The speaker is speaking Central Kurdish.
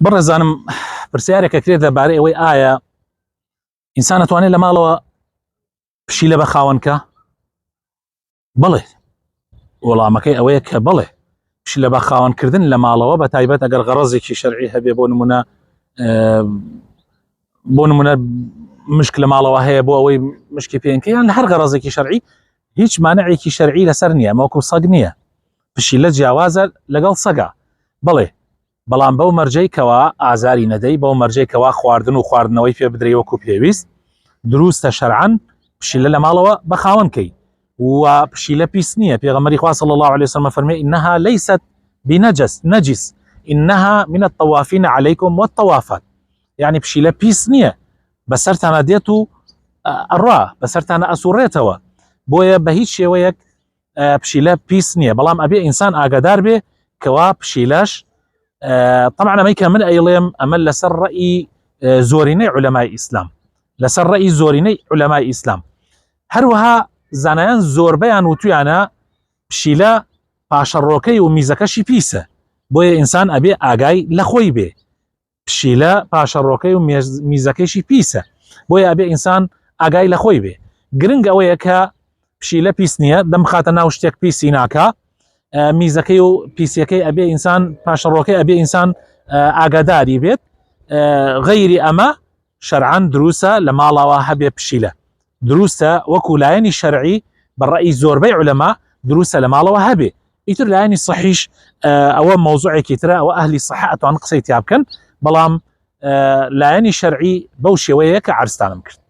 بەڕێزانم پرسیارێکە کرێت لەبارەی ئەوەی ئایا ئینسان ئەتوانێت لە ماڵەوە پشیلە بە خاوەنکە؟ بەڵێ، وەڵامەکەی ئەوەیە کە بەڵێ، پشیلە بە خاوەنکردن لە ماڵەوە بە تایبەت ئەگەر غەرەزێکی شەرعی هەبێ، بۆ نمونە مشک لە ماڵەوە هەیە بۆ ئەوەی مشکی پێنکە، یان لە هەر غەرەزێکی شەرعی هیچ مانعێکی شەرعی لەسەر نییە، مەوەکو سەگ نییە. پشیلە جیاوازە لەگەڵ سەگا، بەڵێ، بەڵام بەو مەرجەی کەوا ئازاری نەدەی، بەو مەرجەی کەوا خواردن و خواردنەوەی پێ بدرێ وەکو پێویست، دروستە شەرعەن پشیلە لە ماڵەوە بە خاوەنکەی، و پشیلە پیس نییە. پێغەمبەری خوا صلی الله عليه وسلم فەرمێ إنها ليست بنجس إنها من الطوافين عليكم والطوافات، يعني پشیلە پیس نییە، بەسەرتانە دێت و ئەڕوا، بەسەرتانە ئەسوڕێتەوە، بۆیە بە هیچ شێوەیەک پشیلە پیس نییە. بەڵام ئەبێ ئینسان ئاگادار بێ کەوا پشیلەش طبعا ئەمەی کە من ئەیڵێم ئەمە لەسەر ڕەئی زۆرینەی عولەمای ئیسلام، لەسەر ڕەئی زۆرینەی عولەمای ئیسلام. هەروەها زانایان زۆربەیان وتویانە پشیلە پاشەڕۆکەی و میزەکەشی پیسە، بۆیە ئینسان ئەبێ ئاگای لە خۆی بێ. پشیلە پاشەڕۆکەی و میزەکەیشی پیسە، بۆیە ئەبێ ئینسان ئاگای لە خۆی بێ. گرنگ ئەوەیە کە پشیلە پیس نییە، دەمخاتە ناو شتێک پیسی ناکە، میزەکەی و پیسەکەی ئەبێ ئینسان، پاشەڕۆکەی ئەبێ ئینسان ئاگاداری بێت. غەیری ئەمە شەرعەن دروستە لە ماڵەوە هەبێ پشیلە، دروستە وەکو لایەنی شەرعی بە ڕەئی زۆربەی عولەما دروستە لە ماڵەوە هەبێ. ئیتر لایەنی صحیش ئەوە مەوزوعێکی ترە، ئەوە ئەهلی صحە ئەتوان قسەی تیا بکەن، بەڵام لایەنی شەرعی بەو شێوەیە کە عەرزتانم کرد.